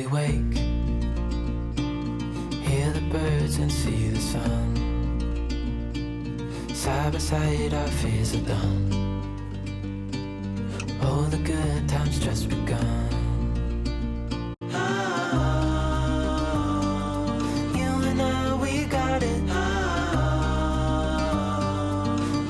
we wake, hear the birds and see the sun. Side by side our fears are done. All the good times just begun. You and I, we got it.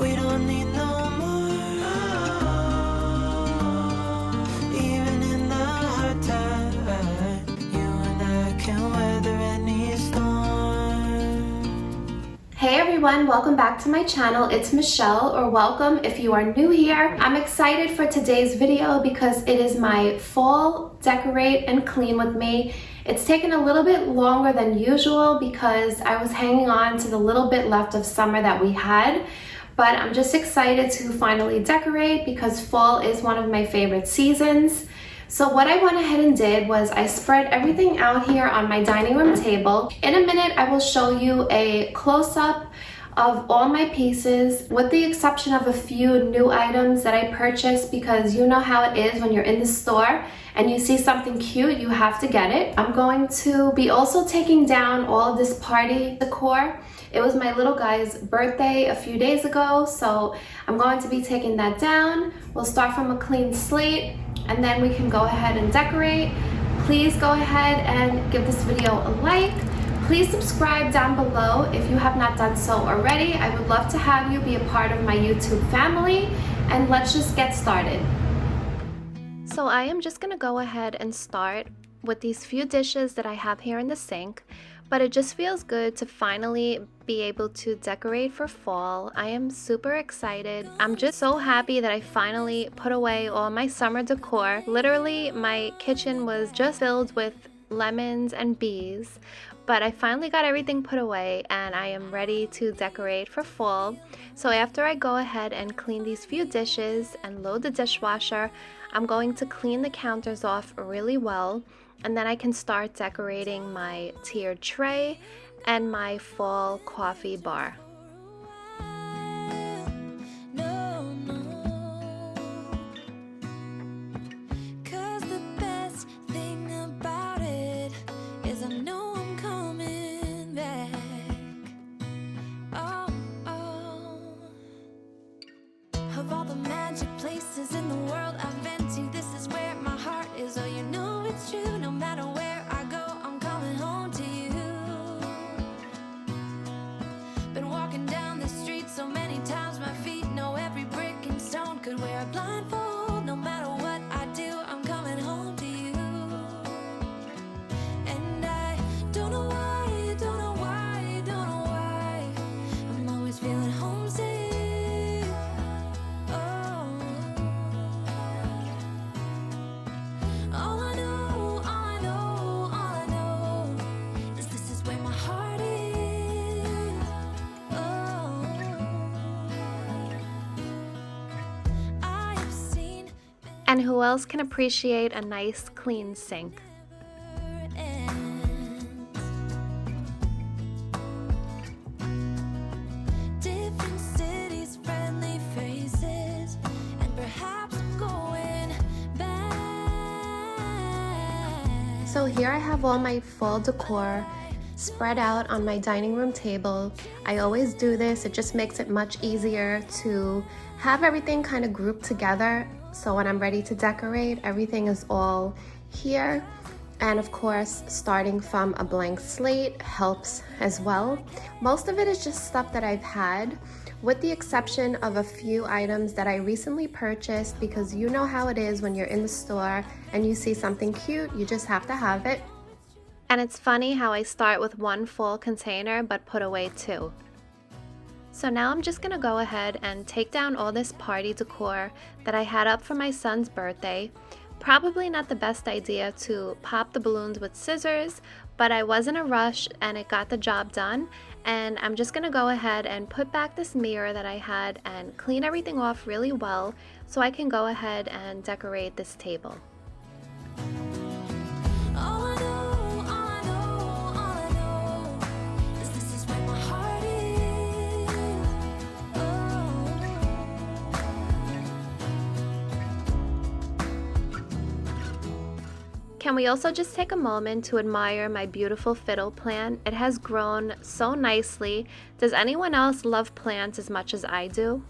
We don't need no more. Even in the hard time, you and I can weather any storm. Hey everyone, welcome back to my channel. It's Michelle, or welcome if you are new here. I'm excited for today's video because it is my fall decorate and clean with me. It's taken a little bit longer than usual because I was hanging on to the little bit left of summer that we had, but I'm just excited to finally decorate because fall is one of my favorite seasons. So what I went ahead and did was I spread everything out here on my dining room table. In a minute, I will show you a close-up of all my pieces, with the exception of a few new items that I purchased, because you know how it is when you're in the store and you see something cute, you have to get it. I'm going to be also taking down all of this party decor. It was my little guy's birthday a few days ago, so I'm going to be taking that down. We'll start from a clean slate, and then we can go ahead and decorate. Please go ahead and give this video a like. Please subscribe down below if you have not done so already. I would love to have you be a part of my YouTube family, and let's just get started. So I am just gonna go ahead and start with these few dishes that I have here in the sink, but it just feels good to finally be able to decorate for fall. I am super excited. I'm just so happy that I finally put away all my summer decor. Literally, my kitchen was just filled with lemons and bees, but I finally got everything put away and I am ready to decorate for fall. So after I go ahead and clean these few dishes and load the dishwasher, I'm going to clean the counters off really well, and then I can start decorating my tiered tray and my fall coffee bar. Of all the magic places in the world I've been to, this is where my heart is. Oh, you know it's true. No matter where I go, I'm coming home to you. Been walking down the street so many times, my feet know every brick and stone. Could wear a blindfold. No matter what I do, I'm coming home to you. And I don't know why, don't know why, don't know why, I'm always feeling homesick. And who else can appreciate a nice clean sink? Different cities, friendly faces, and perhaps I'm going back. So here I have all my fall decor spread out on my dining room table. I always do this. It just makes it much easier to have everything kind of grouped together. So when I'm ready to decorate, everything is all here. And of course, starting from a blank slate helps as well. Most of it is just stuff that I've had, with the exception of a few items that I recently purchased, because you know how it is when you're in the store and you see something cute, you just have to have it. And it's funny how I start with one full container but put away two. So now I'm just gonna go ahead and take down all this party decor that I had up for my son's birthday. Probably not the best idea to pop the balloons with scissors, but I was in a rush and it got the job done. And I'm just gonna go ahead and put back this mirror that I had and clean everything off really well so I can go ahead and decorate this table. Can we also just take a moment to admire my beautiful fiddle plant? It has grown so nicely. Does anyone else love plants as much as I do?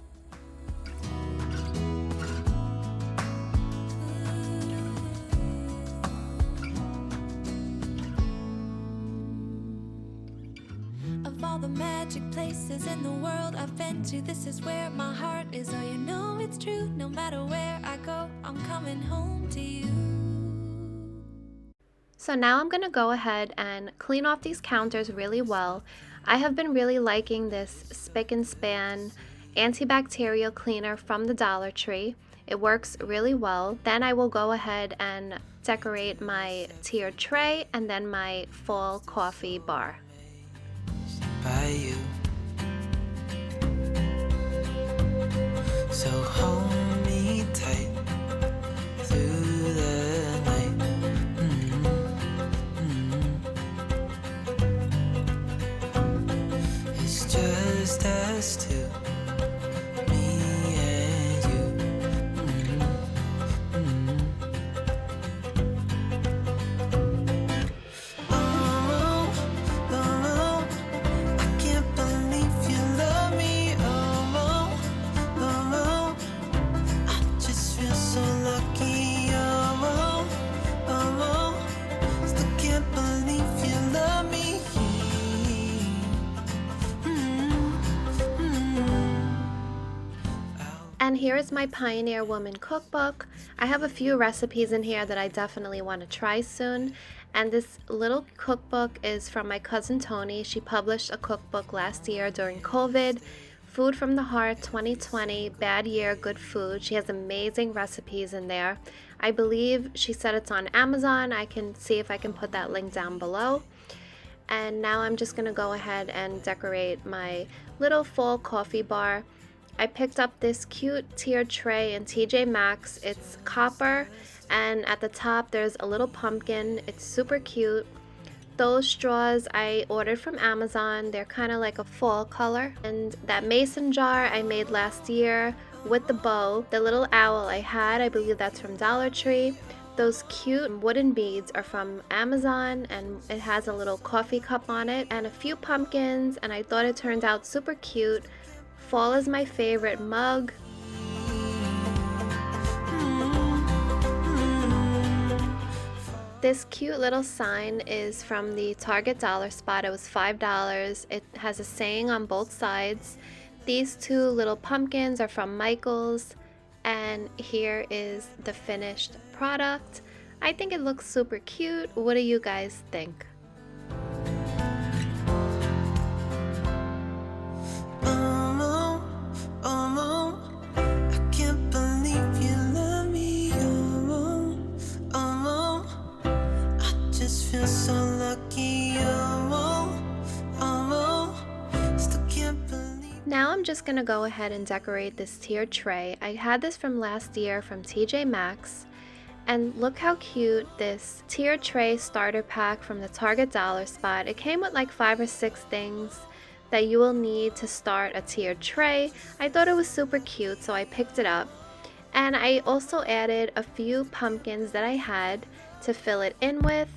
Of all the magic places in the world I've been to, this is where my heart is. Oh, you know it's true. No matter where I go, I'm coming home to you. So now I'm going to go ahead and clean off these counters really well. I have been really liking this Spick and Span antibacterial cleaner from the Dollar Tree. It works really well. Then I will go ahead and decorate my tiered tray and then my fall coffee bar. By you, so hold me tight through the night. It's just us two, me and you. I can't believe you love me. I just feel so lucky. Still can't believe you love me. And here is my Pioneer Woman cookbook. I have a few recipes in here that I definitely want to try soon. And this little cookbook is from my cousin Tony. She published a cookbook last year during COVID. Food from the Heart 2020, Bad Year, Good Food. She has amazing recipes in there. I believe she said it's on Amazon. I can see if I can put that link down below. And now I'm just going to go ahead and decorate my little fall coffee bar. I picked up this cute tiered tray in TJ Maxx. It's copper, and at the top there's a little pumpkin. It's super cute. Those straws I ordered from Amazon. They're kind of like a fall color. And that mason jar I made last year with the bow. The little owl I had, I believe that's from Dollar Tree. Those cute wooden beads are from Amazon, and it has a little coffee cup on it and a few pumpkins, and I thought it turned out super cute. Fall is my favorite mug. This cute little sign is from the Target dollar spot. It was $5. It has a saying on both sides. These two little pumpkins are from Michael's, and here is the finished product. I think it looks super cute. What do you guys think? Now I'm just going to go ahead and decorate this tiered tray. I had this from last year from TJ Maxx. And look how cute this tiered tray starter pack from the Target dollar spot. It came with like 5 or 6 things that you will need to start a tiered tray. I thought it was super cute, so I picked it up. And I also added a few pumpkins that I had to fill it in with,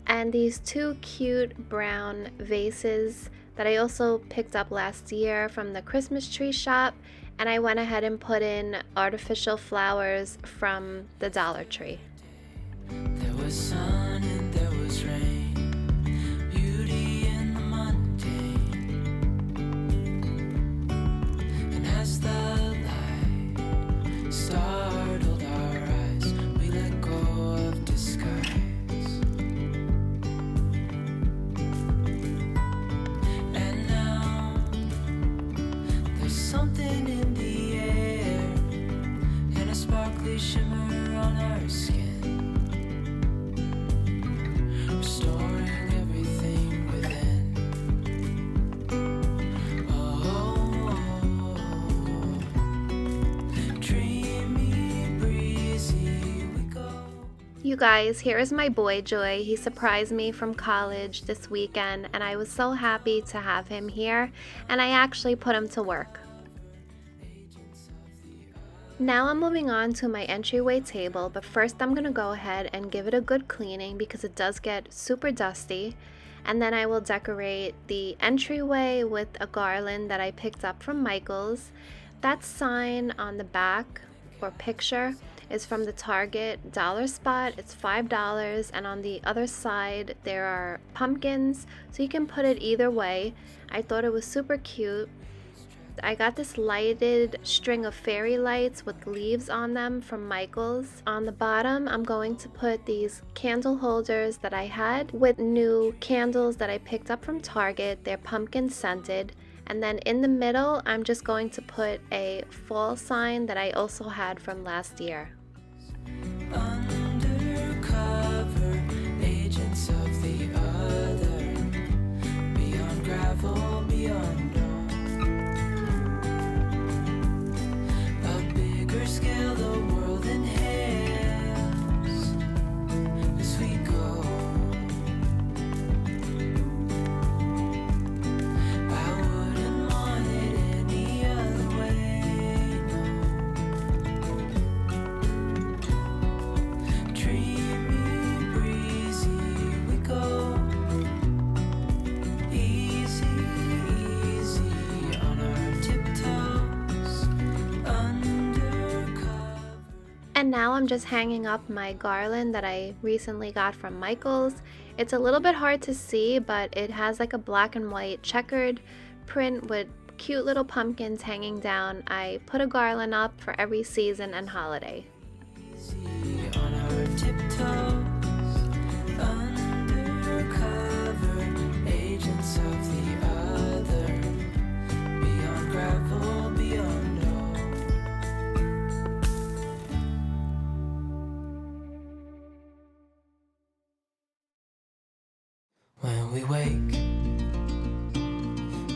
and these 2 cute brown vases that I also picked up last year from the Christmas tree shop, and I went ahead and put in artificial flowers from the Dollar Tree. There was sun and there was rain, beauty in the mundane, and as the light startled our eyes, we let go of disguise. And now there's something in the air and a sparkly shimmer on our skin, restoring everything within. Oh, dreamy, breezy we go. You guys, here is my boy Joy. He surprised me from college this weekend, and I was so happy to have him here, and I actually put him to work. Now I'm moving on to my entryway table, but first I'm gonna go ahead and give it a good cleaning because it does get super dusty. And then I will decorate the entryway with a garland that I picked up from Michael's. That sign on the back or picture is from the Target dollar spot. It's $5, and on the other side there are pumpkins, so you can put it either way. I thought it was super cute. I got this lighted string of fairy lights with leaves on them from Michael's. On the bottom, I'm going to put these candle holders that I had with new candles that I picked up from Target. They're pumpkin scented. And then in the middle, I'm just going to put a fall sign that I also had from last year. Undercover agents of the other, beyond gravel, beyond dark. A bigger scale the world inhales as we go. I wouldn't want it any other way, no. Dreamy, breezy, we go. Easy, easy on our tiptoes. Undercover. And now I'm just hanging up my garland that I recently got from Michael's. It's a little bit hard to see, but it has like a black and white checkered print with cute little pumpkins hanging down. I put a garland up for every season and holiday. Easy on our tiptoes. Undercover agents of the other, beyond gravel, beyond all. When we wake,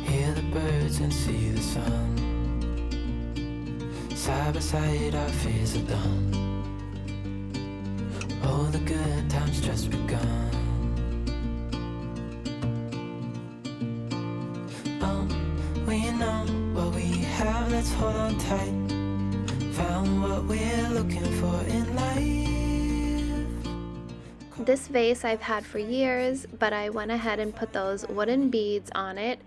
hear the birds and see the sun. Side by side our fears are done. Oh, the good times just begun. Oh, we know what we have, let's hold on tight. Found what we're looking for in life. This vase I've had for years, but I went ahead and put those wooden beads on it,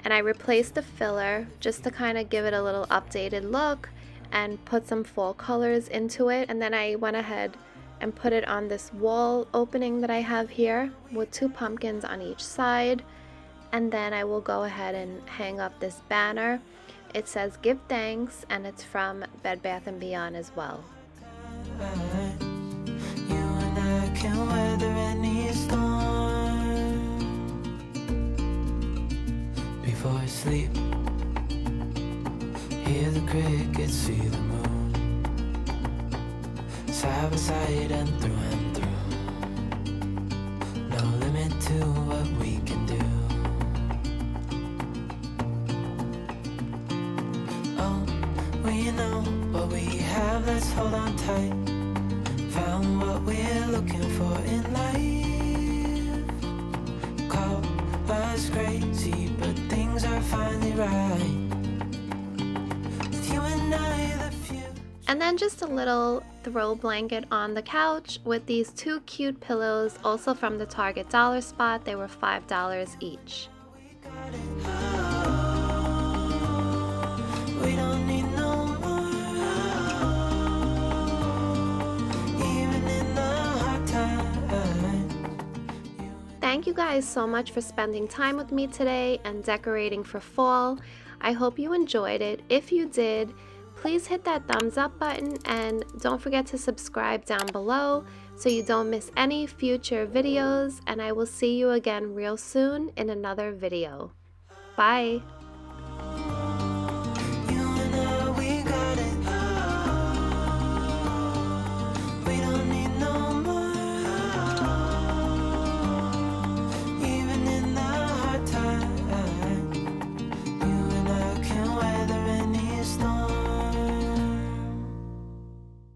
and I replaced the filler just to kind of give it a little updated look and put some fall colors into it. And then I went ahead and put it on this wall opening that I have here with two pumpkins on each side. And then I will go ahead and hang up this banner. It says "Give Thanks," and it's from Bed Bath & Beyond as well. You and I can weather any storm. Before I sleep, hear the crickets, see the moon. Side by side and through. No limit to what we can do. Oh, we know what we have, let's hold on tight. Found what we're looking for in life. Call us crazy, but things are finally right. With you and I, the future. And then just a little throw blanket on the couch with these two cute pillows, also from the Target dollar spot. They were $5 each. We don't need no more. Even in the hard times. Thank you guys so much for spending time with me today and decorating for fall. I hope you enjoyed it. If you did, please hit that thumbs up button and don't forget to subscribe down below so you don't miss any future videos, and I will see you again real soon in another video. Bye!